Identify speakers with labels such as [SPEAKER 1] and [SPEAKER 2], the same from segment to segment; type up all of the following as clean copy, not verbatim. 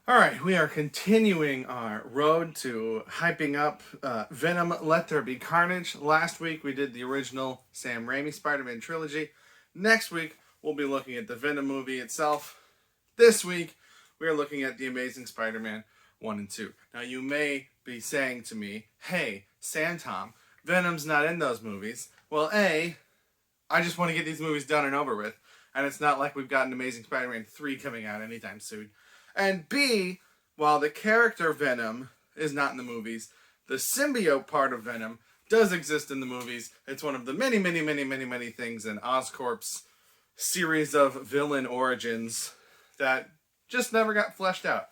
[SPEAKER 1] Alright, we are continuing our road to hyping up Venom Let There Be Carnage. Last week we did the original Sam Raimi Spider-Man trilogy. Next week we'll be looking at the Venom movie itself. This week we are looking at the Amazing Spider-Man 1 and 2. Now you may be saying to me, hey, Sam Tom, Venom's not in those movies. Well, A, I just want to get these movies done and over with. And it's not like we've got an Amazing Spider-Man 3 coming out anytime soon. And B, while the character Venom is not in the movies, the symbiote part of Venom does exist in the movies. It's one of the many things in Oscorp's series of villain origins that just never got fleshed out.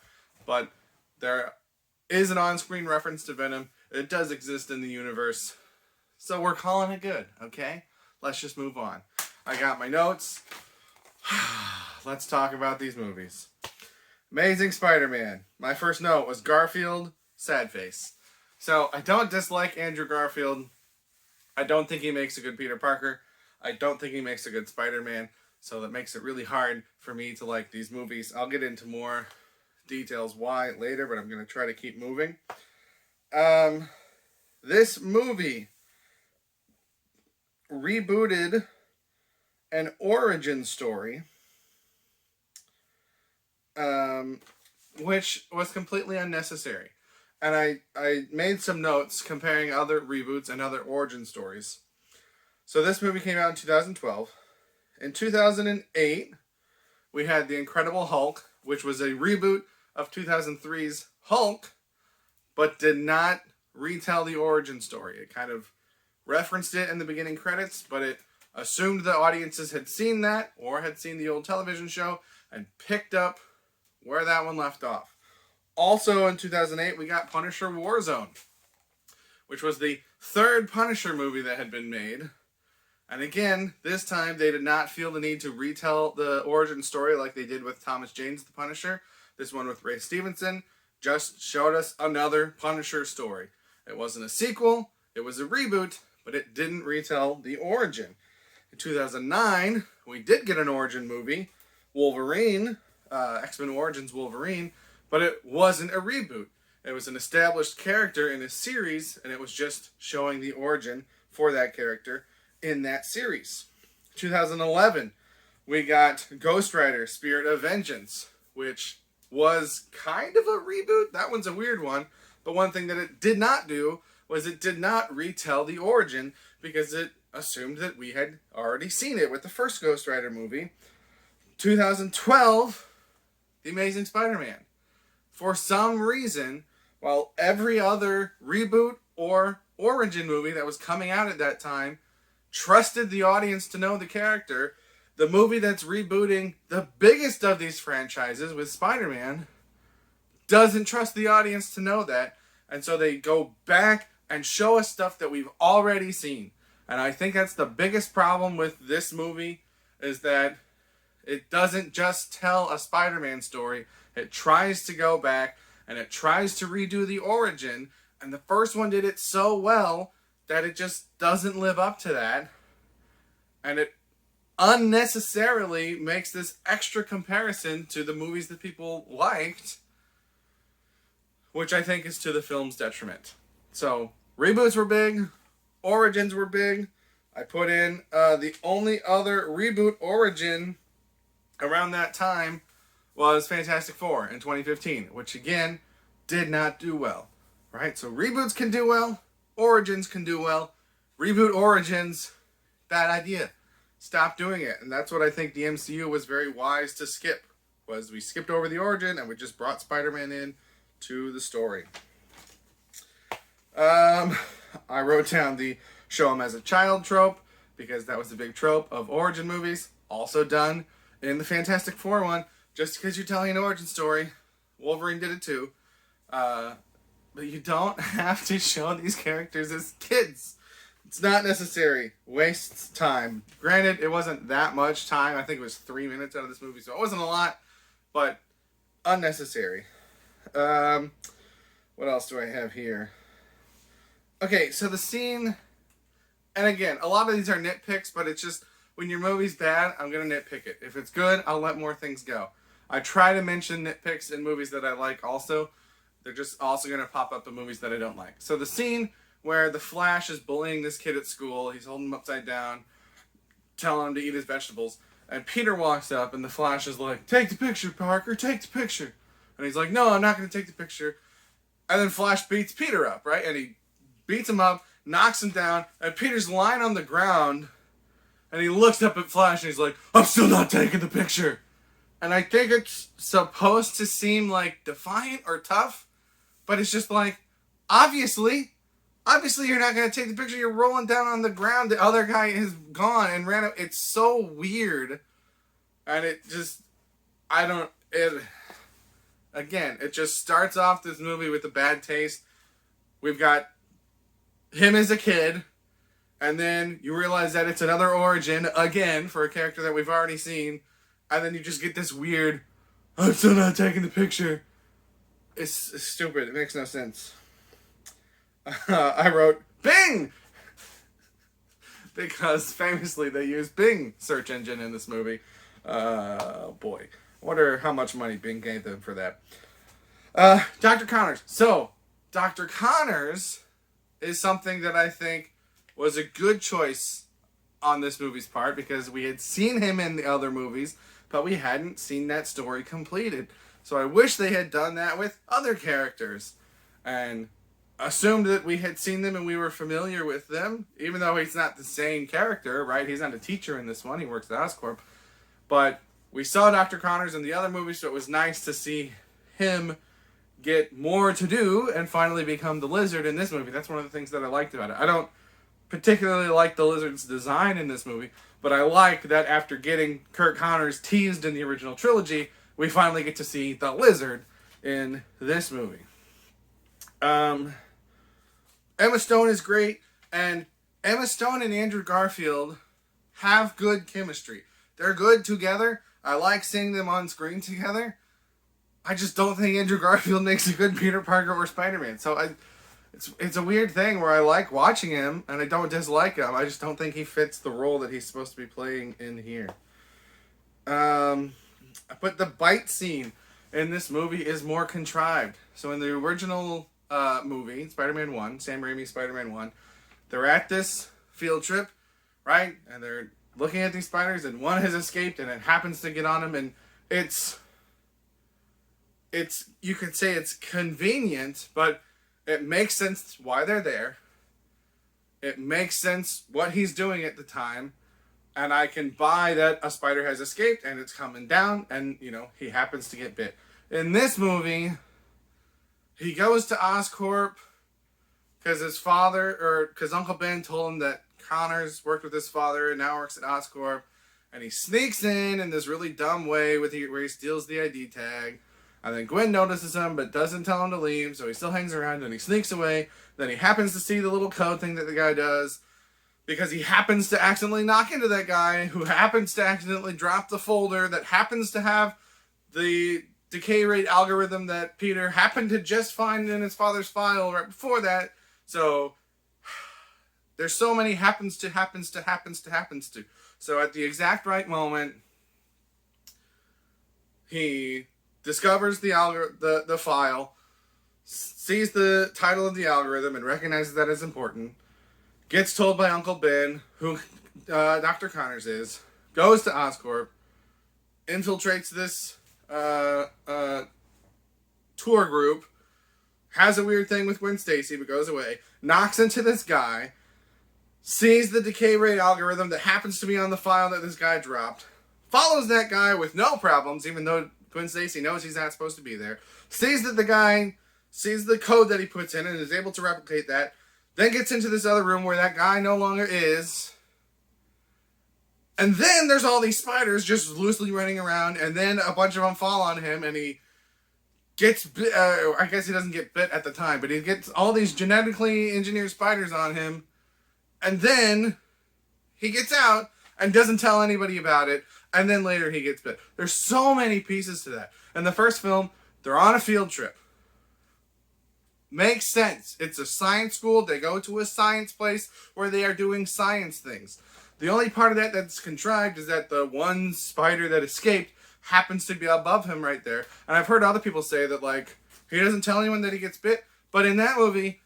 [SPEAKER 1] But there is an on-screen reference to Venom. It does exist in the universe. So we're calling it good, okay? Let's just move on. I got my notes. Let's talk about these movies. Amazing Spider-Man. My first note was Garfield, sad face. So, I don't dislike Andrew Garfield. I don't think he makes a good Peter Parker. I don't think he makes a good Spider-Man. So that makes it really hard for me to like these movies. I'll get into more details why later, but I'm going to try to keep moving. This movie rebooted an origin story, which was completely unnecessary. And I made some notes comparing other reboots and other origin stories. So this movie came out in 2012. In 2008, we had The Incredible Hulk, which was a reboot of 2003's Hulk, but did not retell the origin story. It kind of referenced it in the beginning credits, but it assumed the audiences had seen that or had seen the old television show and picked up where that one left off. Also in 2008, we got Punisher Warzone, which was the third Punisher movie that had been made. And again, this time they did not feel the need to retell the origin story like they did with Thomas Jane's The Punisher. This one with Ray Stevenson just showed us another Punisher story. It wasn't a sequel, it was a reboot, but it didn't retell the origin. In 2009, we did get an origin movie, Wolverine, X-Men Origins Wolverine, but it wasn't a reboot. It was an established character in a series, and it was just showing the origin for that character in that series. 2011, we got Ghost Rider, Spirit of Vengeance, which was kind of a reboot. That one's a weird one, but one thing that it did not do was it did not retell the origin because it assumed that we had already seen it with the first Ghost Rider movie. 2012, The Amazing Spider-Man. For some reason, while every other reboot or origin movie that was coming out at that time trusted the audience to know the character, the movie that's rebooting the biggest of these franchises with Spider-Man doesn't trust the audience to know that, and so they go back and show us stuff that we've already seen. And I think that's the biggest problem with this movie, is that it doesn't just tell a Spider-Man story. It tries to go back and it tries to redo the origin. And the first one did it so well that it just doesn't live up to that. And it unnecessarily makes this extra comparison to the movies that people liked, which I think is to the film's detriment. So, reboots were big. Origins were big. I put in the only other reboot origin around that time was Fantastic Four in 2015, which again did not do well, right? So reboots can do well, origins can do well. Reboot origins, bad idea. Stop doing it. And that's what I think the MCU was very wise to skip, was we skipped over the origin and we just brought Spider-Man in to the story. I wrote down the show him as a child trope because that was the big trope of origin movies, also done in the Fantastic Four one. Just because you're telling an origin story, Wolverine did it too, but you don't have to show these characters as kids. It's not necessary. Wastes time. Granted, it wasn't that much time. I think it was 3 minutes out of this movie, so it wasn't a lot, but unnecessary. What else do I have here? Okay, so the scene, and again, a lot of these are nitpicks, but it's just, when your movie's bad, I'm going to nitpick it. If it's good, I'll let more things go. I try to mention nitpicks in movies that I like also. They're just also going to pop up in movies that I don't like. So the scene where the Flash is bullying this kid at school, he's holding him upside down, telling him to eat his vegetables, and Peter walks up and the Flash is like, "Take the picture, Parker, take the picture." And he's like, "No, I'm not going to take the picture." And then Flash beats Peter up, right? And he beats him up, knocks him down, and Peter's lying on the ground, and he looks up at Flash and he's like, "I'm still not taking the picture." And I think it's supposed to seem like defiant or tough, but it's just like, obviously you're not going to take the picture. You're rolling down on the ground. The other guy is gone and ran up. It's so weird. And it just, it just starts off this movie with a bad taste. We've got him as a kid, and then you realize that it's another origin, again, for a character that we've already seen, and then you just get this weird, "I'm still not taking the picture." It's stupid. It makes no sense. I wrote, "Bing!" because famously they use Bing search engine in this movie. Boy. I wonder how much money Bing gave them for that. Dr. Connors. So, Dr. Connors is something that I think was a good choice on this movie's part, because we had seen him in the other movies, but we hadn't seen that story completed. So I wish they had done that with other characters and assumed that we had seen them and we were familiar with them, even though he's not the same character, right? He's not a teacher in this one. He works at Oscorp. But we saw Dr. Connors in the other movies, so it was nice to see him get more to do and finally become the Lizard in this movie. That's one of the things that I liked about it. I don't particularly like the Lizard's design in this movie, but I like that after getting Kirk Connors teased in the original trilogy, we finally get to see the Lizard in this movie. Emma Stone is great, and Emma Stone and Andrew Garfield have good chemistry. They're good together. I like seeing them on screen together. I just don't think Andrew Garfield makes a good Peter Parker or Spider-Man. So it's a weird thing where I like watching him and I don't dislike him. I just don't think he fits the role that he's supposed to be playing in here. But the bite scene in this movie is more contrived. So in the original movie, Spider-Man 1, Sam Raimi's Spider-Man 1, they're at this field trip, right? And they're looking at these spiders, and one has escaped, and it happens to get on him, and it's you could say it's convenient, but it makes sense why they're there. It makes sense what he's doing at the time, and I can buy that a spider has escaped, and it's coming down, and, he happens to get bit. In this movie, he goes to Oscorp because Uncle Ben told him that Connors worked with his father and now works at Oscorp, and he sneaks in this really dumb way where he steals the ID tag, and then Gwen notices him but doesn't tell him to leave, so he still hangs around and he sneaks away. Then he happens to see the little code thing that the guy does, because he happens to accidentally knock into that guy who happens to accidentally drop the folder that happens to have the decay rate algorithm that Peter happened to just find in his father's file right before that. So there's so many happens to. So at the exact right moment, he discovers the file, sees the title of the algorithm and recognizes that it's important, gets told by Uncle Ben who Dr. Connors is, goes to Oscorp, infiltrates this tour group, has a weird thing with Gwen Stacy but goes away, knocks into this guy, sees the decay rate algorithm that happens to be on the file that this guy dropped, follows that guy with no problems, even though Gwen Stacy knows he's not supposed to be there, sees that the guy sees the code that he puts in and is able to replicate that, then gets into this other room where that guy no longer is, and then there's all these spiders just loosely running around, and then a bunch of them fall on him, and he gets bit. I guess he doesn't get bit at the time, but he gets all these genetically engineered spiders on him, and then he gets out and doesn't tell anybody about it, and then later he gets bit. There's so many pieces to that. In the first film, they're on a field trip. Makes sense. It's a science school. They go to a science place where they are doing science things. The only part of that that's contrived is that the one spider that escaped happens to be above him right there. And I've heard other people say that, like, he doesn't tell anyone that he gets bit. But in that movie,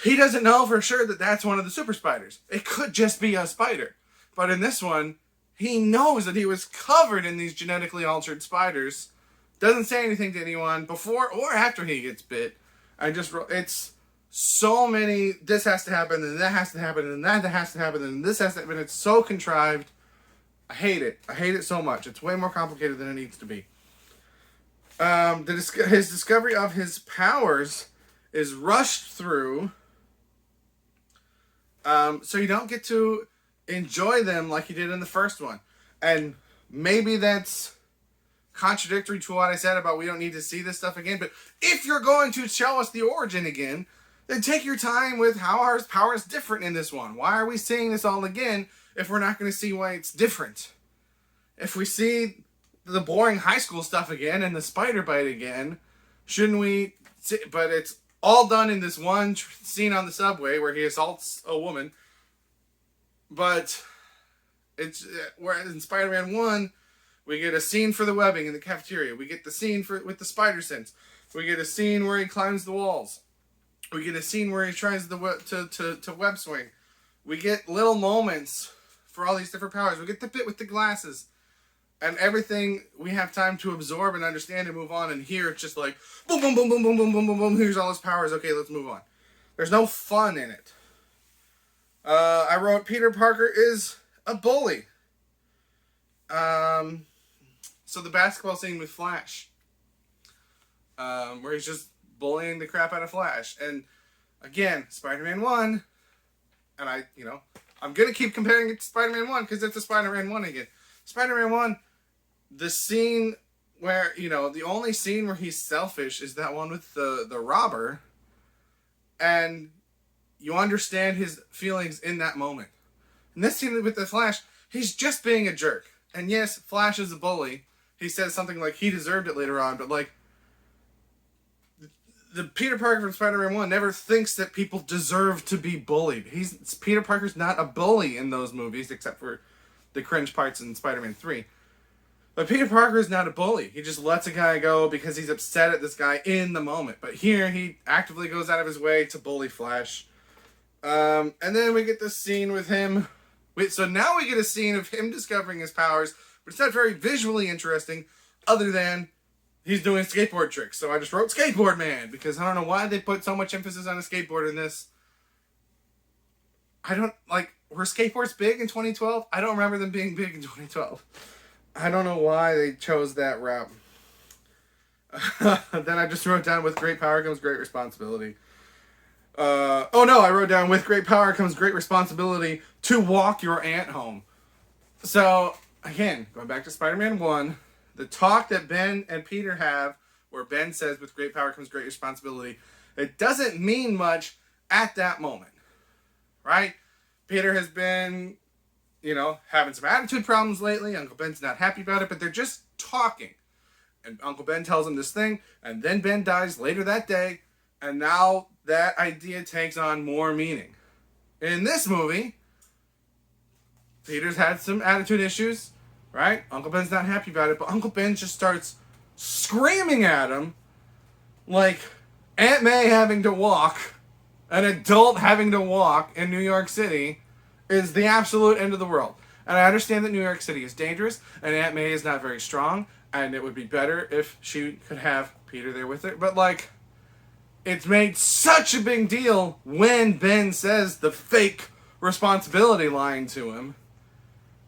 [SPEAKER 1] he doesn't know for sure that that's one of the super spiders. It could just be a spider. But in this one, he knows that he was covered in these genetically altered spiders. Doesn't say anything to anyone before or after he gets bit. It's so many, this has to happen, and that has to happen, and that has to happen, and this has to happen. It's so contrived. I hate it. I hate it so much. It's way more complicated than it needs to be. His discovery of his powers is rushed through, so you don't get to enjoy them like you did in the first one. And maybe that's contradictory to what I said about we don't need to see this stuff again, but if you're going to show us the origin again, then take your time with how our power is different in this one. Why are we seeing this all again if we're not going to see why it's different? If we see the boring high school stuff again and the spider bite again, shouldn't we see? But it's all done in this one scene on the subway where he assaults a woman. But it's where in Spider-Man 1, we get a scene for the webbing in the cafeteria. We get the scene with the spider sense. We get a scene where he climbs the walls. We get a scene where he tries to web swing. We get little moments for all these different powers. We get the bit with the glasses. And everything we have time to absorb and understand and move on. And here it's just like, boom, boom, boom, boom, boom, boom, boom, boom, boom. Here's all his powers. Okay, let's move on. There's no fun in it. I wrote Peter Parker is a bully. So the basketball scene with Flash, where he's just bullying the crap out of Flash. And again, Spider-Man 1, and I'm going to keep comparing it to Spider-Man 1 because it's a Spider-Man 1 again. Spider-Man 1, the scene where, the only scene where he's selfish is that one with the robber. And you understand his feelings in that moment. In this scene with the Flash, he's just being a jerk. And yes, Flash is a bully. He says something like he deserved it later on, but like, the Peter Parker from Spider-Man 1 never thinks that people deserve to be bullied. Peter Parker's not a bully in those movies, except for the cringe parts in Spider-Man 3. But Peter Parker is not a bully. He just lets a guy go because he's upset at this guy in the moment. But here, he actively goes out of his way to bully Flash. And then we get this scene with him. So now we get a scene of him discovering his powers, but it's not very visually interesting, other than he's doing skateboard tricks. So I just wrote Skateboard Man, because I don't know why they put so much emphasis on a skateboard in this. Were skateboards big in 2012? I don't remember them being big in 2012. I don't know why they chose that route. Then I just wrote down, with great power comes great responsibility. I wrote down, with great power comes great responsibility to walk your aunt home. So, again, going back to Spider-Man 1, the talk that Ben and Peter have, where Ben says, with great power comes great responsibility, it doesn't mean much at that moment, right? Peter has been, having some attitude problems lately. Uncle Ben's not happy about it, but they're just talking. And Uncle Ben tells him this thing, and then Ben dies later that day, and now that idea takes on more meaning. In this movie, Peter's had some attitude issues, right? Uncle Ben's not happy about it, but Uncle Ben just starts screaming at him like Aunt May having to walk, an adult having to walk in New York City, is the absolute end of the world. And I understand that New York City is dangerous, and Aunt May is not very strong, and it would be better if she could have Peter there with her. But, it's made such a big deal when Ben says the fake responsibility line to him.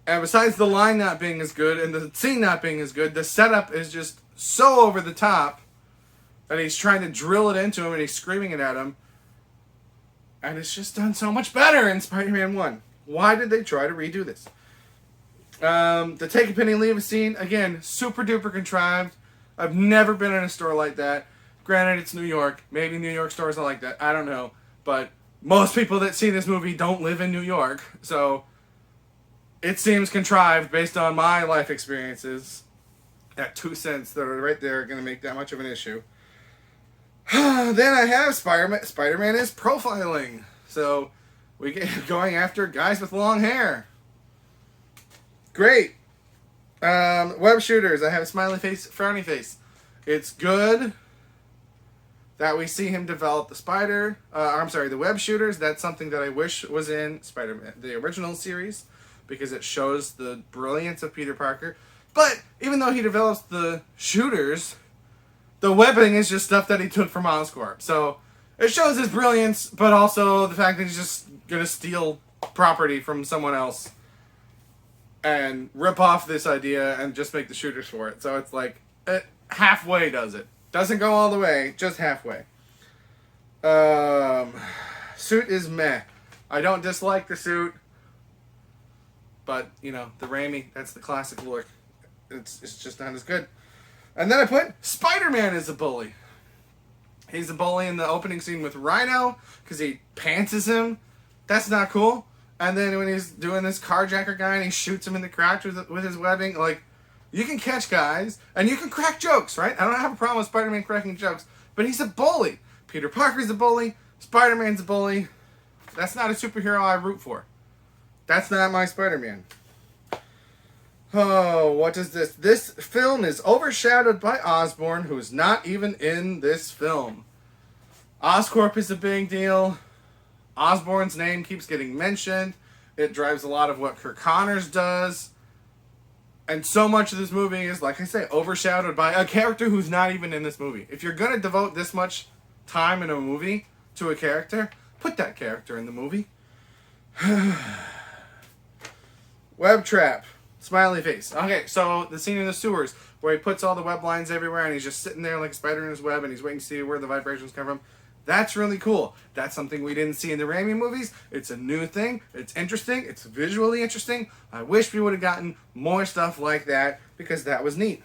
[SPEAKER 1] And besides the line not being as good and the scene not being as good, the setup is just so over the top that he's trying to drill it into him and he's screaming it at him. And it's just done so much better in Spider-Man 1. Why did they try to redo this? The take a penny, leave a scene, again, super duper contrived. I've never been in a store like that. Granted, it's New York. Maybe New York stores are like that. I don't know. But most people that see this movie don't live in New York. So it seems contrived based on my life experiences. At 2 cents that are right there going to make that much of an issue. Then I have Spider-Man. Spider-Man is profiling. So we get going after guys with long hair. Great. Web shooters. I have a smiley face, frowny face. It's good that we see him develop the spider. The web shooters. That's something that I wish was in Spider-Man, the original series, because it shows the brilliance of Peter Parker. But even though he develops the shooters, the webbing is just stuff that he took from Oscorp. So it shows his brilliance, but also the fact that he's just gonna steal property from someone else and rip off this idea and just make the shooters for it. So it's like, it halfway does it. Doesn't go all the way, just halfway. Suit is meh. I don't dislike the suit, but, you know, the Raimi, that's the classic look. It's just not as good. And then I put Spider-Man as a bully. He's a bully in the opening scene with Rhino, because he pantses him. That's not cool. And then when he's doing this carjacker guy and he shoots him in the crotch with his webbing, like, you can catch guys, and you can crack jokes, right? I don't have a problem with Spider-Man cracking jokes, but he's a bully. Peter Parker's a bully. Spider-Man's a bully. That's not a superhero I root for. That's not my Spider-Man. Oh, what is this? This film is overshadowed by Osborne, who is not even in this film. Oscorp is a big deal. Osborne's name keeps getting mentioned. It drives a lot of what Kirk Connors does. And so much of this movie is, like I say, overshadowed by a character who's not even in this movie. If you're going to devote this much time in a movie to a character, put that character in the movie. Web trap. Smiley face. Okay, so the scene in the sewers where he puts all the web lines everywhere and he's just sitting there like a spider in his web and he's waiting to see where the vibrations come from. That's really cool. That's something we didn't see in the Raimi movies. It's a new thing. It's interesting. It's visually interesting. I wish we would have gotten more stuff like that because that was neat.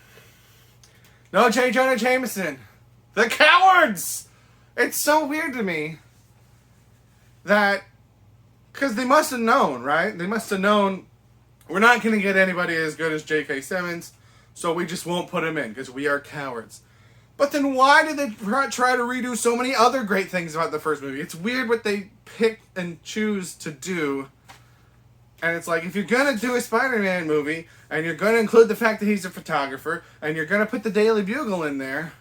[SPEAKER 1] No J. Jonah Jameson. The cowards! It's so weird to me that... Because they must have known, right? They must have known we're not going to get anybody as good as J.K. Simmons, so we just won't put him in because we are cowards. But then why did they try to redo so many other great things about the first movie? It's weird what they pick and choose to do. And it's like, if you're going to do a Spider-Man movie, and you're going to include the fact that he's a photographer, and you're going to put the Daily Bugle in there,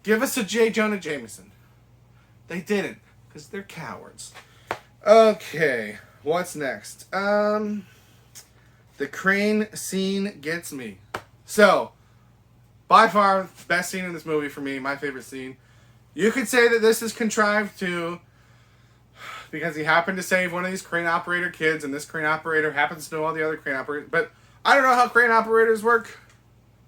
[SPEAKER 1] give us a J. Jonah Jameson. They didn't, because they're cowards. Okay, what's next? The crane scene gets me. So... by far, best scene in this movie for me, my favorite scene. You could say that this is contrived too, because he happened to save one of these crane operator kids, and this crane operator happens to know all the other crane operators. But I don't know how crane operators work.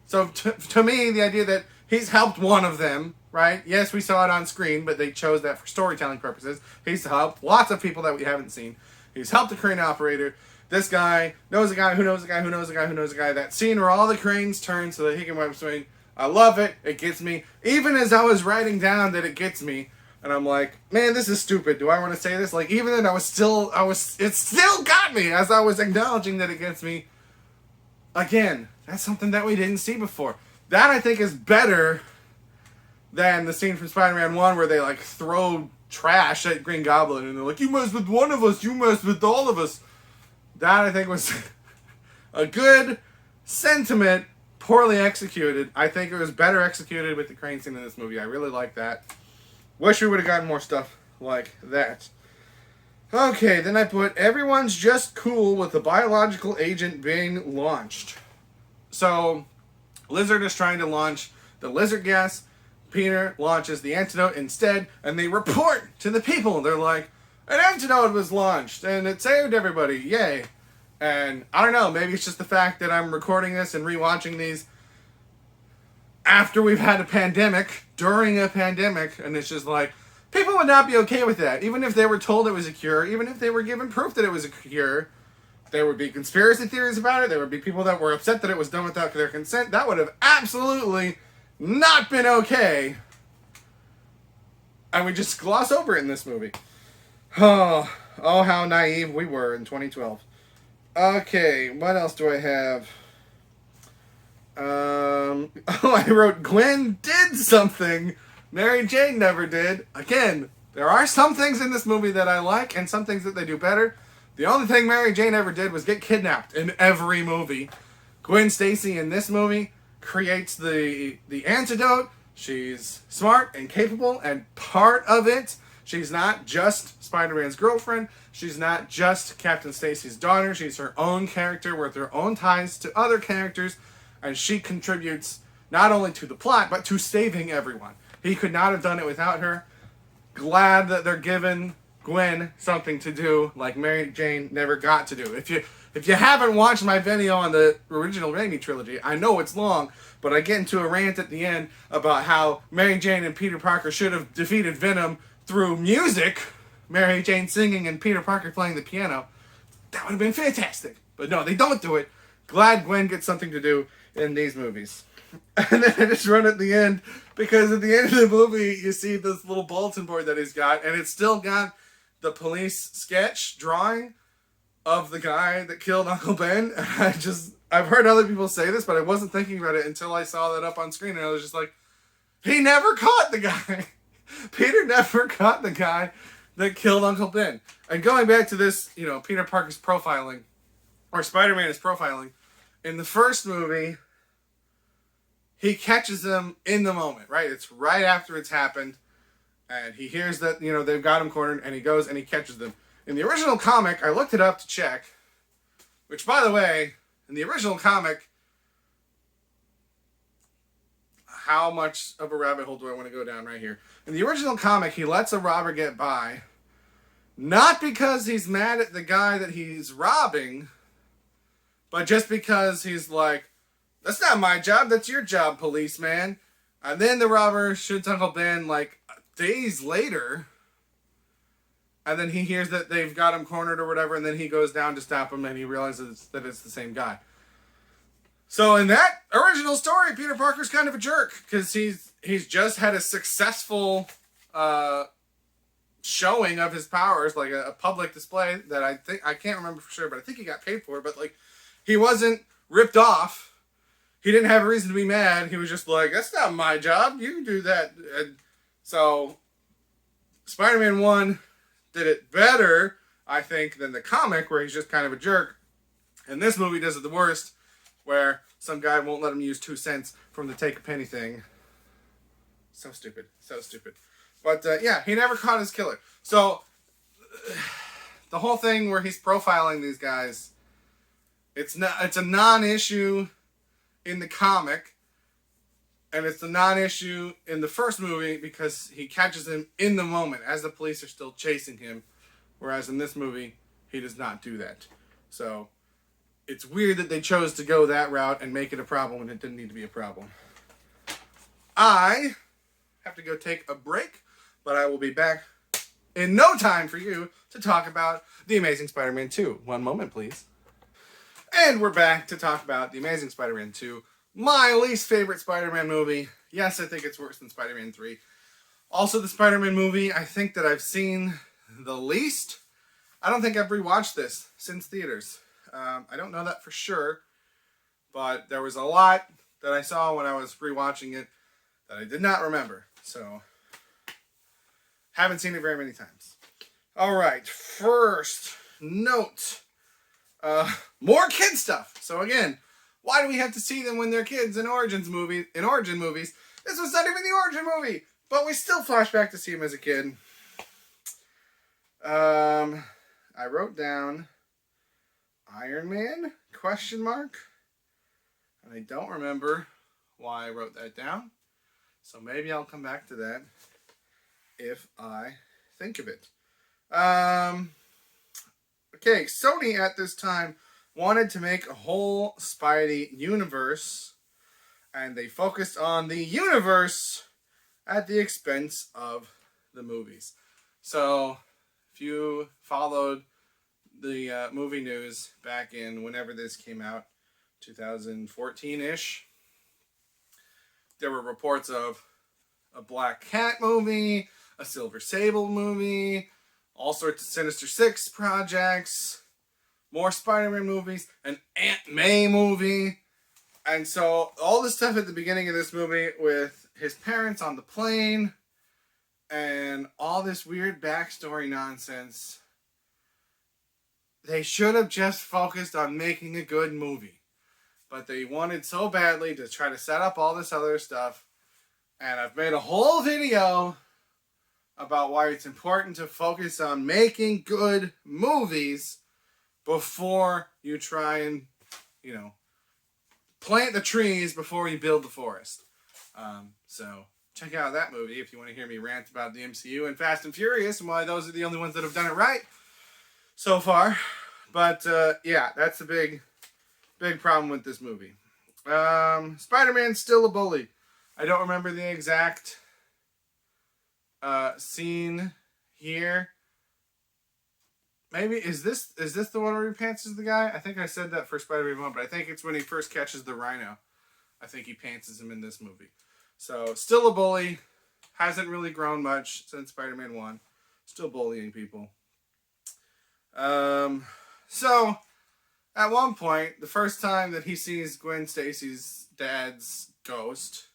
[SPEAKER 1] So to me, the idea that he's helped one of them, right? Yes, we saw it on screen, but they chose that for storytelling purposes. He's helped lots of people that we haven't seen. He's helped a crane operator. This guy knows a guy who knows a guy who knows a guy who knows a guy. That scene where all the cranes turn so that he can web swing. I love it. It gets me. Even as I was writing down that it gets me, and I'm like, man, this is stupid. Do I want to say this? Like, even then, it still got me as I was acknowledging that it gets me. Again, that's something that we didn't see before. That, I think, is better than the scene from Spider-Man 1 where they, like, throw trash at Green Goblin, and they're like, you messed with one of us, you messed with all of us. That, I think, was a good sentiment, poorly executed. I think it was better executed with the crane scene in this movie. I really like that. Wish we would have gotten more stuff like that. Okay, then I put, everyone's just cool with the biological agent being launched. So, Lizard is trying to launch the lizard gas. Peter launches the antidote instead, and they report to the people. They're like, an antidote was launched, and it saved everybody. Yay. And I don't know, maybe it's just the fact that I'm recording this and rewatching these after we've had a pandemic, during a pandemic, and it's just like, people would not be okay with that. Even if they were told it was a cure, even if they were given proof that it was a cure, there would be conspiracy theories about it, there would be people that were upset that it was done without their consent. That would have absolutely not been okay. And we just gloss over it in this movie. Oh, how naive we were in 2012. Okay, what else do I have? I wrote, Gwen did something Mary Jane never did. Again, there are some things in this movie that I like and some things that they do better. The only thing Mary Jane ever did was get kidnapped in every movie. Gwen Stacy in this movie creates the antidote. She's smart and capable and part of it. She's not just Spider-Man's girlfriend. She's not just Captain Stacy's daughter. She's her own character with her own ties to other characters. And she contributes not only to the plot, but to saving everyone. He could not have done it without her. Glad that they're giving Gwen something to do like Mary Jane never got to do. If you haven't watched my video on the original Raimi trilogy, I know it's long, but I get into a rant at the end about how Mary Jane and Peter Parker should have defeated Venom through music. Mary Jane singing and Peter Parker playing the piano. That would have been fantastic. But no, they don't do it. Glad Gwen gets something to do in these movies. And then I just run at the end, because at the end of the movie, you see this little bulletin board that he's got, and it's still got the police sketch drawing of the guy that killed Uncle Ben. And I've heard other people say this, but I wasn't thinking about it until I saw that up on screen, and I was just like, he never caught the guy. Peter never caught the guy that killed Uncle Ben. And going back to this, Peter Parker's profiling, or Spider-Man is profiling, in the first movie, he catches them in the moment, right? It's right after it's happened, and he hears that, they've got him cornered, and he goes and he catches them. In the original comic, I looked it up to check, which, by the way, in the original comic, how much of a rabbit hole do I want to go down right here? In the original comic, he lets a robber get by, not because he's mad at the guy that he's robbing, but just because he's like, that's not my job, that's your job, policeman. And then the robber shoots Uncle Ben like days later, and then he hears that they've got him cornered or whatever, and then he goes down to stop him, and he realizes that it's the same guy. So in that original story, Peter Parker's kind of a jerk, because he's just had a successful showing of his powers, like a public display that I can't remember for sure, but I think he got paid for. But like, he wasn't ripped off. He didn't have a reason to be mad. He was just like, that's not my job. You can do that. And so Spider-Man 1 did it better, I think, than the comic, where he's just kind of a jerk. And this movie does it the worst, where some guy won't let him use 2 cents from the take a penny thing. So stupid. So stupid. But yeah, he never caught his killer. So the whole thing where he's profiling these guys, it's a non-issue in the comic, and it's a non-issue in the first movie because he catches him in the moment as the police are still chasing him, whereas in this movie he does not do that. So it's weird that they chose to go that route and make it a problem when it didn't need to be a problem. I have to go take a break, but I will be back in no time for you to talk about The Amazing Spider-Man 2. One moment, please. And we're back to talk about The Amazing Spider-Man 2, my least favorite Spider-Man movie. Yes, I think it's worse than Spider-Man 3. Also, the Spider-Man movie I think that I've seen the least. I don't think I've rewatched this since theaters. I don't know that for sure, but there was a lot that I saw when I was rewatching it that I did not remember. So, haven't seen it very many times. Alright, first note. More kid stuff. So again, why do we have to see them when they're kids in origin movies? This was not even the origin movie, but we still flash back to see him as a kid. I wrote down Iron Man ? And I don't remember why I wrote that down. So maybe I'll come back to that if I think of it. Okay, Sony at this time wanted to make a whole Spidey universe, and they focused on the universe at the expense of the movies. So, if you followed the movie news back in whenever this came out, 2014-ish, there were reports of a Black Cat movie, a Silver Sable movie, all sorts of Sinister Six projects, more Spider-Man movies, an Aunt May movie. And so all this stuff at the beginning of this movie with his parents on the plane and all this weird backstory nonsense, they should have just focused on making a good movie. but they wanted so badly to try to set up all this other stuff. And I've made a whole video about why it's important to focus on making good movies before you try and, plant the trees before you build the forest. So check out that movie if you want to hear me rant about the MCU and Fast and Furious and why those are the only ones that have done it right so far. But yeah, that's the big problem with this movie. Spider-Man's still a bully. I don't remember the exact scene here. Maybe is this the one where he pantses the guy? I think I said that for Spider-Man 1, but I think it's when he first catches the rhino. I think he pantses him in this movie. So still a bully. Hasn't really grown much since Spider-Man 1. Still bullying people. So at one point, the first time that he sees Gwen Stacy's dad's ghost,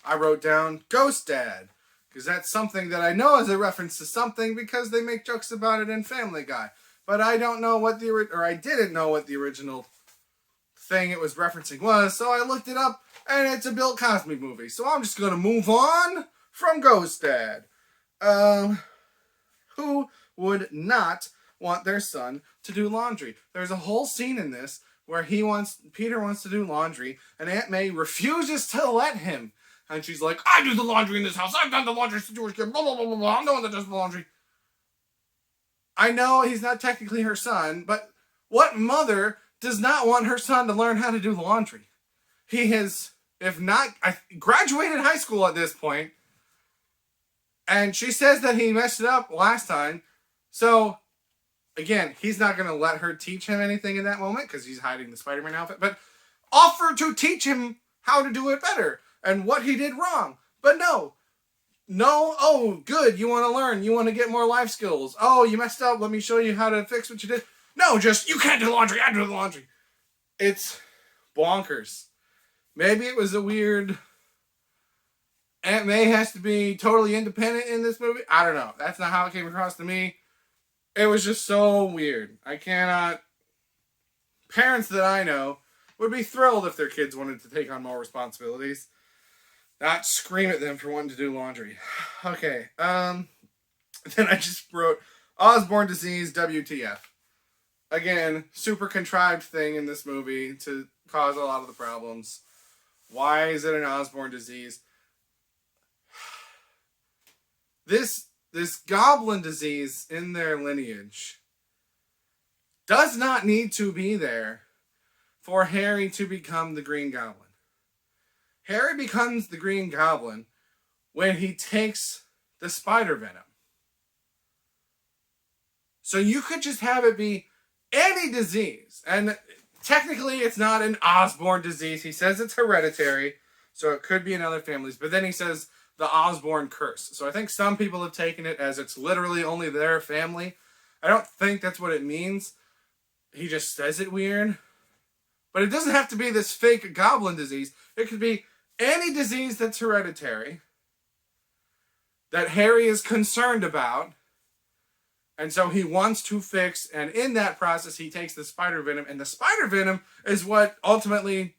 [SPEAKER 1] I wrote down Ghost Dad. Because that's something that I know is a reference to something because they make jokes about it in Family Guy. But I don't know what I didn't know what the original thing it was referencing was, so I looked it up, and it's a Bill Cosby movie. So I'm just going to move on from Ghost Dad. Who would not want their son to do laundry? There's a whole scene in this where Peter wants to do laundry, and Aunt May refuses to let him. And she's like, I do the laundry in this house. I've done the laundry since you were a kid. Blah, blah, blah, blah, blah. I'm the one that does the laundry. I know he's not technically her son, but what mother does not want her son to learn how to do laundry? He has, if not, graduated high school at this point. And she says that he messed it up last time. So, again, he's not going to let her teach him anything in that moment because he's hiding the Spider-Man outfit. But offer to teach him how to do it better. And what he did wrong. But no, oh, good, you want to learn. You want to get more life skills. Oh, you messed up. Let me show you how to fix what you did. No, just, you can't do laundry. I do the laundry. It's bonkers. Maybe it was a weird... Aunt May has to be totally independent in this movie. I don't know. That's not how it came across to me. It was just so weird. I cannot... Parents that I know would be thrilled if their kids wanted to take on more responsibilities. Not scream at them for wanting to do laundry. Okay. Then I just wrote Osborne Disease, WTF. Again, super contrived thing in this movie to cause a lot of the problems. Why is it an Osborne Disease? This goblin disease in their lineage does not need to be there for Harry to become the Green Goblin. Harry becomes the Green Goblin when he takes the spider venom. So you could just have it be any disease. And technically it's not an Osborne disease. He says it's hereditary, so it could be in other families. But then he says the Osborne curse. So I think some people have taken it as it's literally only their family. I don't think that's what it means. He just says it weird. But it doesn't have to be this fake goblin disease. It could be any disease that's hereditary that Harry is concerned about, and so he wants to fix, and in that process he takes the spider venom, and the spider venom is what ultimately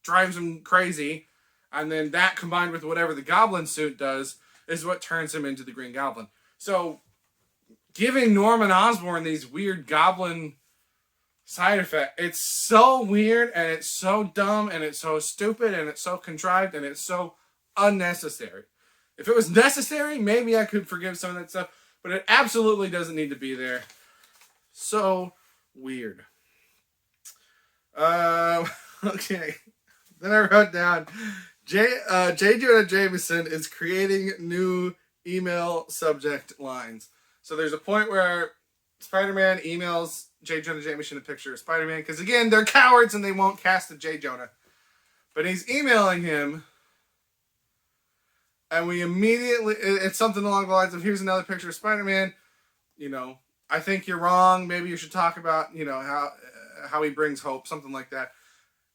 [SPEAKER 1] drives him crazy, and then that combined with whatever the goblin suit does is what turns him into the Green Goblin. So giving Norman Osborn these weird goblin side effect. It's so weird, and it's so dumb, and it's so stupid, and it's so contrived, and it's so unnecessary. If it was necessary, maybe I could forgive some of that stuff, but it absolutely doesn't need to be there. So weird. Okay. Then I wrote down, J. Jonah Jameson is creating new email subject lines. So there's a point where Spider-Man emails J. Jonah Jameson a picture of Spider-Man, because again, they're cowards and they won't cast a J. Jonah. But he's emailing him, and we immediately, it's something along the lines of, here's another picture of Spider-Man, I think you're wrong, maybe you should talk about, how he brings hope, something like that.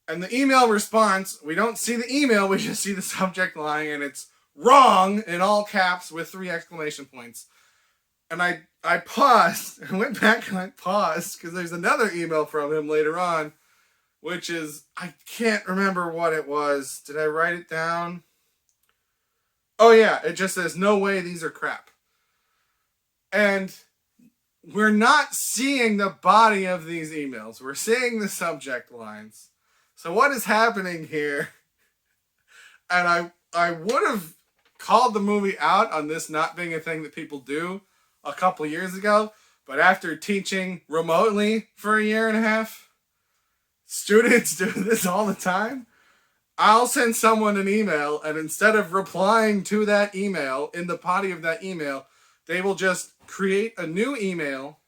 [SPEAKER 1] And the email response, we don't see the email, we just see the subject line, and it's wrong in all caps with 3 exclamation points. And I paused, and went back and I paused, because there's another email from him later on, which is, I can't remember what it was. Did I write it down? Oh yeah, it just says, no way, these are crap. And we're not seeing the body of these emails. We're seeing the subject lines. So what is happening here? And I would have called the movie out on this not being a thing that people do a couple years ago, but after teaching remotely for a year and a half, students do this all the time. I'll send someone an email, and instead of replying to that email in the body of that email, they will just create a new email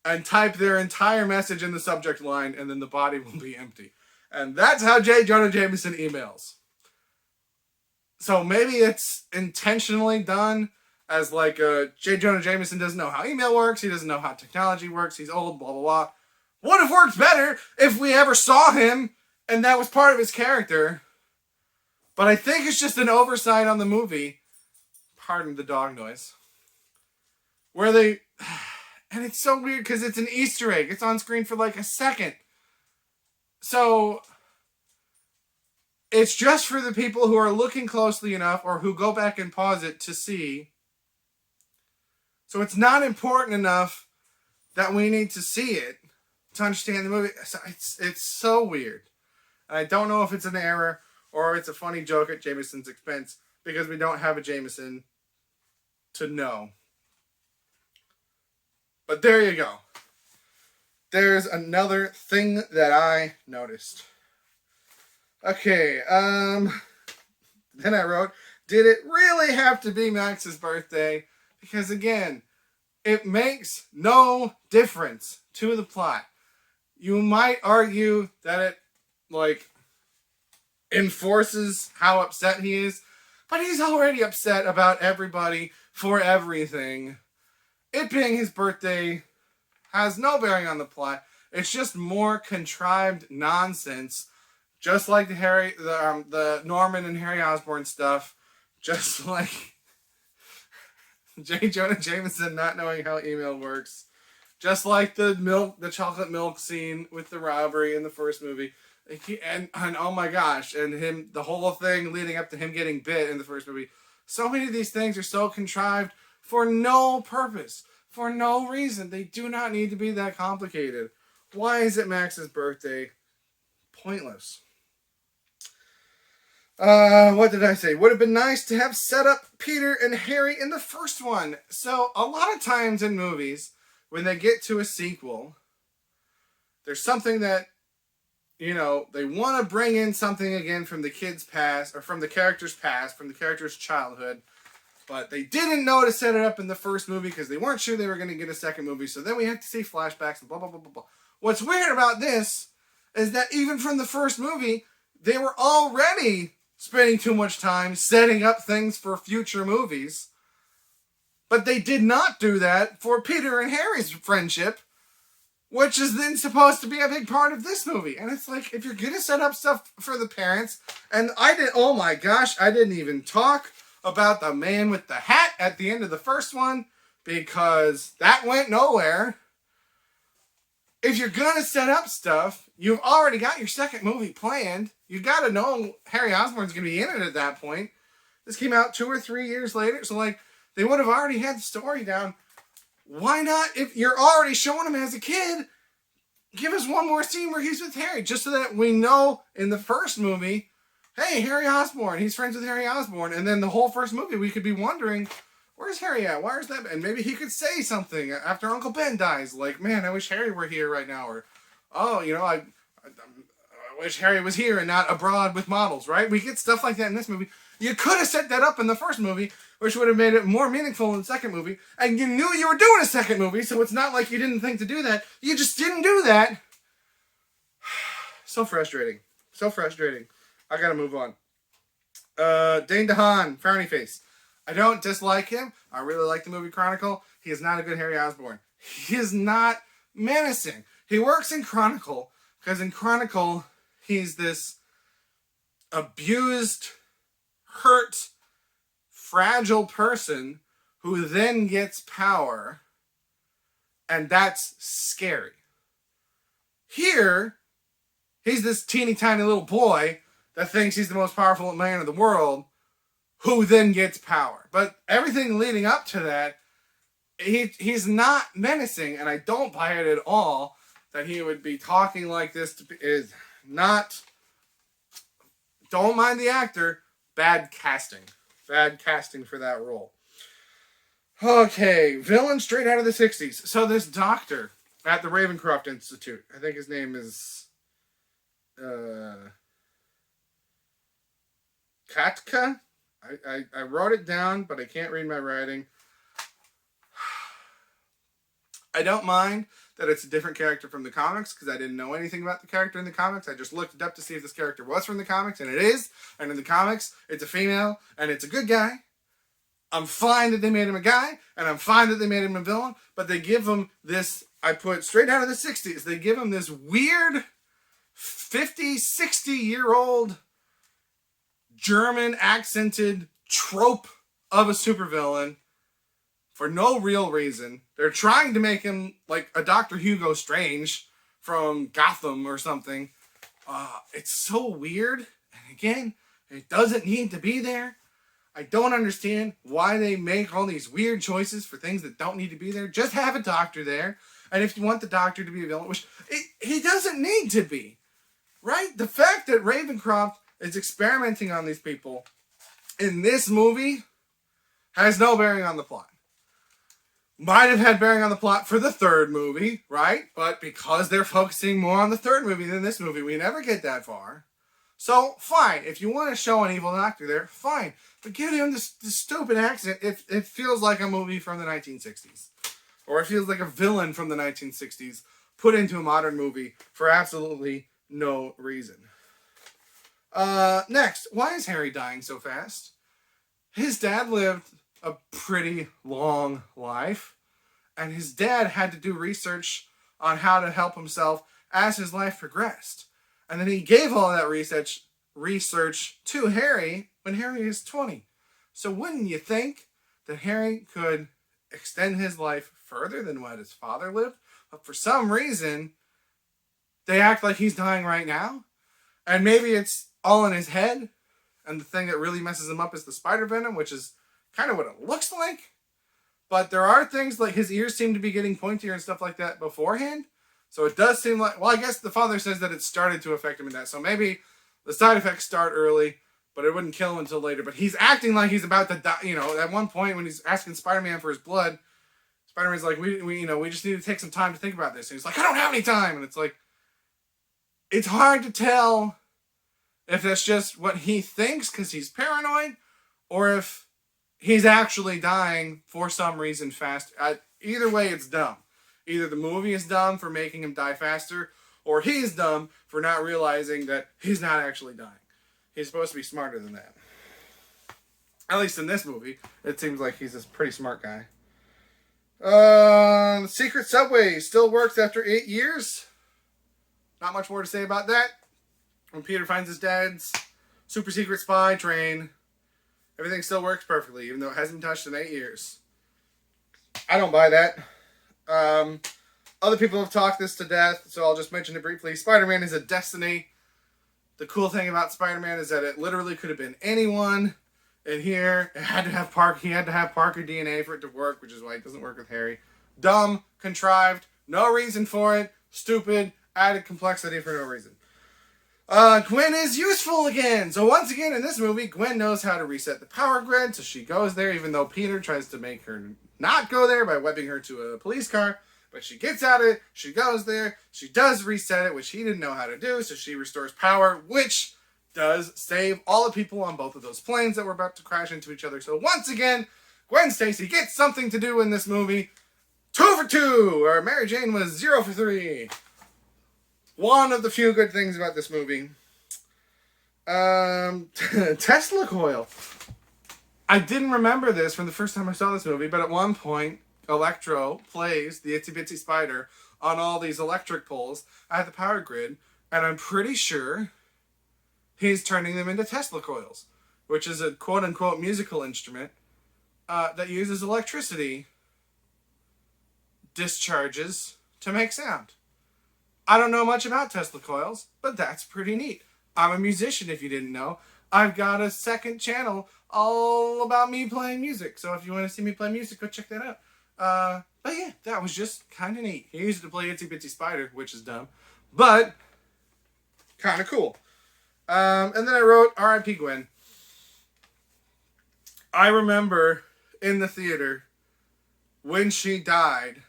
[SPEAKER 1] and type their entire message in the subject line, and then the body will be empty. And that's how J. Jonah Jameson emails. So maybe it's intentionally done as like J. Jonah Jameson doesn't know how email works, he doesn't know how technology works, he's old, blah, blah, blah. Would have worked better if we ever saw him and that was part of his character. But I think it's just an oversight on the movie. Pardon the dog noise. Where they... And it's so weird because it's an Easter egg. It's on screen for like a second. So... It's just for the people who are looking closely enough or who go back and pause it to see. So it's not important enough that we need to see it to understand the movie. It's so weird. And I don't know if it's an error or it's a funny joke at Jameson's expense because we don't have a Jameson to know. But there you go. There's another thing that I noticed. Okay, then I wrote, did it really have to be Max's birthday? Because again, it makes no difference to the plot. You might argue that it, like, enforces how upset he is, but he's already upset about everybody for everything. It being his birthday has no bearing on the plot. It's just more contrived nonsense. Just like the Norman and Harry Osborne stuff, just like J. Jonah Jameson not knowing how email works, just like the chocolate milk scene with the robbery in the first movie, and oh my gosh, and the whole thing leading up to him getting bit in the first movie. So many of these things are so contrived for no purpose, for no reason. They do not need to be that complicated. Why is it Max's birthday? Pointless. What did I say? Would have been nice to have set up Peter and Harry in the first one. So, a lot of times in movies, when they get to a sequel, there's something that, they want to bring in something again from the kid's past, or from the character's past, from the character's childhood, but they didn't know to set it up in the first movie because they weren't sure they were going to get a second movie, so then we have to see flashbacks and blah, blah, blah, blah, blah. What's weird about this is that even from the first movie, they were already spending too much time setting up things for future movies. But they did not do that for Peter and Harry's friendship, which is then supposed to be a big part of this movie. And it's like, if you're going to set up stuff for the parents, and oh my gosh, I didn't even talk about the man with the hat at the end of the first one, because that went nowhere. If you're going to set up stuff, you've already got your second movie planned. You've got to know Harry Osborn's going to be in it at that point. This came out 2 or 3 years later, so they would have already had the story down. Why not, if you're already showing him as a kid, give us one more scene where he's with Harry, just so that we know in the first movie, hey, Harry Osborne, he's friends with Harry Osborne, and then the whole first movie we could be wondering, where's Harry at? Where's that? And maybe he could say something after Uncle Ben dies, like, man, I wish Harry were here right now, or, oh, I wish Harry was here and not abroad with models, right? We get stuff like that in this movie. You could have set that up in the first movie, which would have made it more meaningful in the second movie, and you knew you were doing a second movie, so it's not like you didn't think to do that. You just didn't do that. So frustrating. So frustrating. I gotta move on. Dane DeHaan, frowny face. I don't dislike him. I really like the movie Chronicle. He is not a good Harry Osborn. He is not menacing. He works in Chronicle, because in Chronicle, he's this abused, hurt, fragile person who then gets power, and that's scary. Here, he's this teeny tiny little boy that thinks he's the most powerful man in the world, who then gets power. But everything leading up to that, he's not menacing, and I don't buy it at all that he would be talking like this. Is not. Don't mind the actor. Bad casting. Bad casting for that role. Okay, villain straight out of the 60s. So this doctor at the Ravencroft Institute, I think his name is Katka? I wrote it down, but I can't read my writing. I don't mind that it's a different character from the comics, because I didn't know anything about the character in the comics. I just looked it up to see if this character was from the comics, and it is. And in the comics, it's a female, and it's a good guy. I'm fine that they made him a guy, and I'm fine that they made him a villain, but they give him this, I put straight out of the 60s, they give him this weird 50, 60-year-old German accented trope of a supervillain for no real reason. They're trying to make him like a Dr. Hugo Strange from Gotham or something. It's so weird. And again, it doesn't need to be there. I don't understand why they make all these weird choices for things that don't need to be there. Just have a doctor there. And if you want the doctor to be a villain, which he doesn't need to be, right? The fact that Ravencroft is experimenting on these people in this movie has no bearing on the plot. Might have had bearing on the plot for the third movie, right? But because they're focusing more on the third movie than this movie, we never get that far. So, fine. If you want to show an evil doctor there, fine. But give him this stupid accent. It feels like a movie from the 1960s. Or it feels like a villain from the 1960s put into a modern movie for absolutely no reason. Next, why is Harry dying so fast? His dad lived a pretty long life, and his dad had to do research on how to help himself as his life progressed. And then he gave all that research to Harry when Harry is 20. So wouldn't you think that Harry could extend his life further than what his father lived? But for some reason, they act like he's dying right now. And maybe it's all in his head, and the thing that really messes him up is the spider venom, which is kind of what it looks like. But there are things like his ears seem to be getting pointier and stuff like that beforehand. So it does seem like, well, I guess the father says that it started to affect him in that. So maybe the side effects start early, but it wouldn't kill him until later. But he's acting like he's about to die. You know, at one point when he's asking Spider-Man for his blood, Spider-Man's like, we just need to take some time to think about this. And he's like, I don't have any time. And it's like, it's hard to tell if that's just what he thinks because he's paranoid, or if he's actually dying for some reason fast. Either way, it's dumb. Either the movie is dumb for making him die faster, or he's dumb for not realizing that he's not actually dying. He's supposed to be smarter than that. At least in this movie, it seems like he's a pretty smart guy. The secret subway still works after 8 years. Not much more to say about that. When Peter finds his dad's super secret spy train, everything still works perfectly, even though it hasn't been touched in 8 years. I don't buy that. Other people have talked this to death, so I'll just mention it briefly. Spider-Man is a destiny. The cool thing about Spider-Man is that it literally could have been anyone. And here, he had to have Parker DNA for it to work, which is why it doesn't work with Harry. Dumb, contrived, no reason for it, stupid, added complexity for no reason. Gwen is useful again. So once again in this movie, Gwen knows how to reset the power grid, so she goes there even though Peter tries to make her not go there by webbing her to a police car. But she gets out of it, she goes there, she does reset it, which he didn't know how to do, so she restores power, which does save all the people on both of those planes that were about to crash into each other. So once again, Gwen Stacy gets something to do in this movie. 2 for 2, or Mary Jane was 0 for 3. One of the few good things about this movie. Tesla coil. I didn't remember this from the first time I saw this movie, but at one point, Electro plays the Itsy Bitsy Spider on all these electric poles at the power grid, and I'm pretty sure he's turning them into Tesla coils, which is a quote-unquote musical instrument that uses electricity discharges to make sound. I don't know much about Tesla coils, but that's pretty neat. I'm a musician, if you didn't know. I've got a second channel all about me playing music. So if you want to see me play music, go check that out. But yeah, that was just kind of neat. He used it to play Itsy Bitsy Spider, which is dumb, but kind of cool. And then I wrote R.I.P. Gwen. I remember in the theater when she died,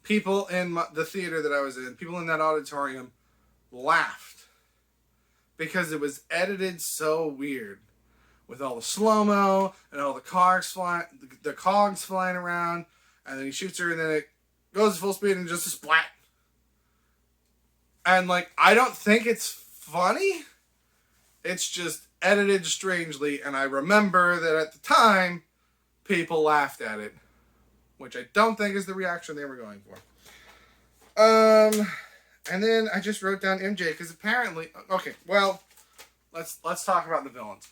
[SPEAKER 1] people in the theater that I was in, people in that auditorium laughed because it was edited so weird with all the slow-mo and all the cogs flying around, and then he shoots her and then it goes full speed and just a splat. And like, I don't think it's funny. It's just edited strangely, and I remember that at the time people laughed at it, which I don't think is the reaction they were going for. And then I just wrote down MJ because apparently, okay, well, let's talk about the villains.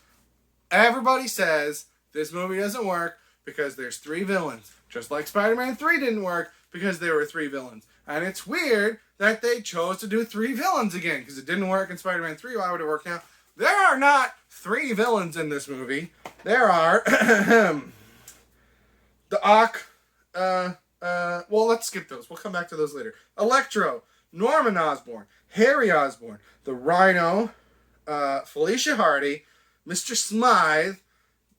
[SPEAKER 1] Everybody says this movie doesn't work because there's 3 villains, just like Spider-Man 3 didn't work because there were 3 villains. And it's weird that they chose to do 3 villains again because it didn't work in Spider-Man 3. Why would it work now? There are not 3 villains in this movie. There are well, let's skip those. We'll come back to those later. Electro, Norman Osborn, Harry Osborn, the Rhino, Felicia Hardy, Mr. Smythe,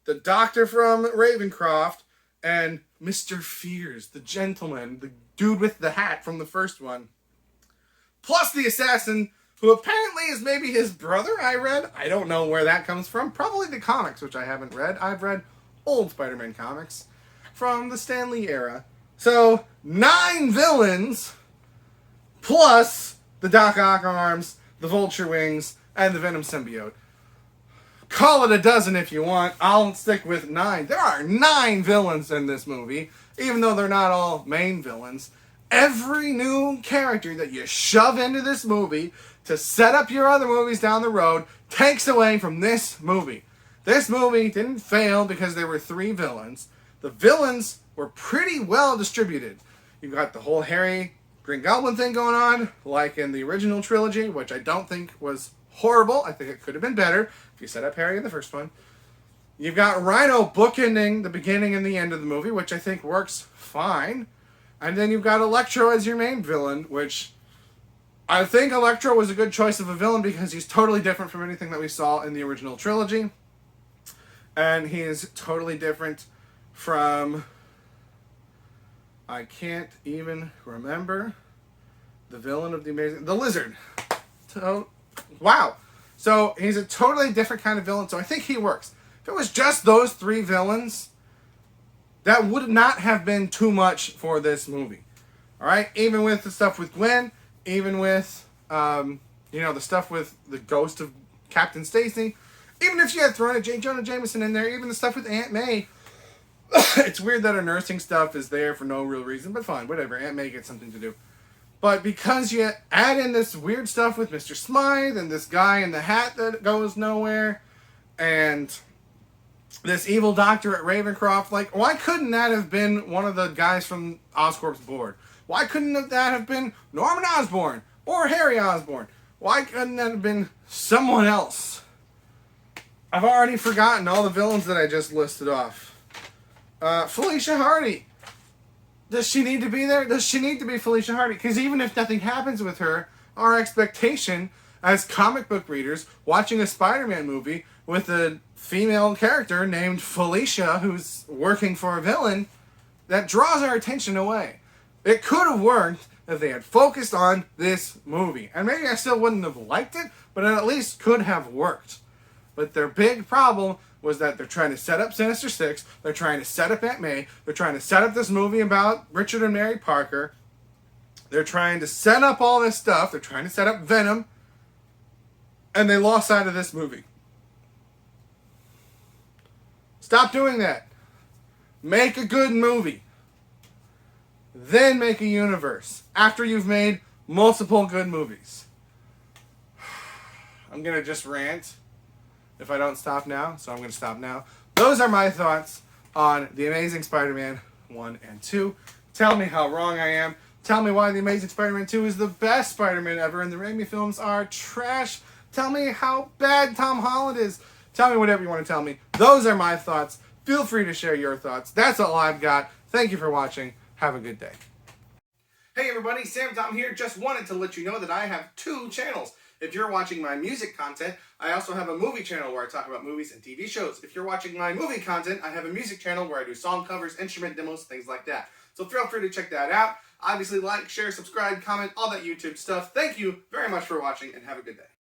[SPEAKER 1] the Doctor from Ravencroft, and Mr. Fears, the gentleman, the dude with the hat from the first one. Plus the assassin, who apparently is maybe his brother, I read. I don't know where that comes from. Probably the comics, which I haven't read. I've read old Spider-Man comics from the Stan Lee era. So, 9 villains, plus the Doc Ock arms, the Vulture wings, and the Venom symbiote. Call it a dozen if you want. I'll stick with 9. There are 9 villains in this movie, even though they're not all main villains. Every new character that you shove into this movie to set up your other movies down the road takes away from this movie. This movie didn't fail because there were 3 villains. The villains were pretty well distributed. You got the whole Harry Green Goblin thing going on, like in the original trilogy, which I don't think was horrible. I think it could have been better if you set up Harry in the first one. You've got Rhino bookending the beginning and the end of the movie, which I think works fine. And then you've got Electro as your main villain, which I think Electro was a good choice of a villain because he's totally different from anything that we saw in the original trilogy. And he is totally different from... I can't even remember the villain of the Amazing... The Lizard. Wow. So he's a totally different kind of villain, so I think he works. If it was just those 3 villains, that would not have been too much for this movie. Alright? Even with the stuff with Gwen, even with, the stuff with the ghost of Captain Stacy, even if you had thrown a J. Jonah Jameson in there, even the stuff with Aunt May, it's weird that her nursing stuff is there for no real reason, but fine, whatever. Aunt May gets something to do. But because you add in this weird stuff with Mr. Smythe and this guy in the hat that goes nowhere, and this evil doctor at Ravencroft, like, why couldn't that have been one of the guys from Oscorp's board? Why couldn't that have been Norman Osborn or Harry Osborn? Why couldn't that have been someone else? I've already forgotten all the villains that I just listed off. Felicia Hardy. Does she need to be there? Does she need to be Felicia Hardy? Because even if nothing happens with her, our expectation as comic book readers watching a Spider-Man movie with a female character named Felicia who's working for a villain, that draws our attention away. It could have worked if they had focused on this movie. And maybe I still wouldn't have liked it, but it at least could have worked. But their big problem was that they're trying to set up Sinister Six, they're trying to set up Aunt May, they're trying to set up this movie about Richard and Mary Parker, they're trying to set up all this stuff, they're trying to set up Venom, and they lost sight of this movie. Stop doing that. Make a good movie. Then make a universe. After you've made multiple good movies. I'm going to just rant if I don't stop now, so I'm going to stop now. Those are my thoughts on The Amazing Spider-Man 1 and 2. Tell me how wrong I am. Tell me why The Amazing Spider-Man 2 is the best Spider-Man ever and the Raimi films are trash. Tell me how bad Tom Holland is. Tell me whatever you want to tell me. Those are my thoughts. Feel free to share your thoughts. That's all I've got. Thank you for watching. Have a good day. Hey everybody, Sam Tom here. Just wanted to let you know that I have 2 channels. If you're watching my music content, I also have a movie channel where I talk about movies and TV shows. If you're watching my movie content, I have a music channel where I do song covers, instrument demos, things like that. So feel free to check that out. Obviously, like, share, subscribe, comment, all that YouTube stuff. Thank you very much for watching and have a good day.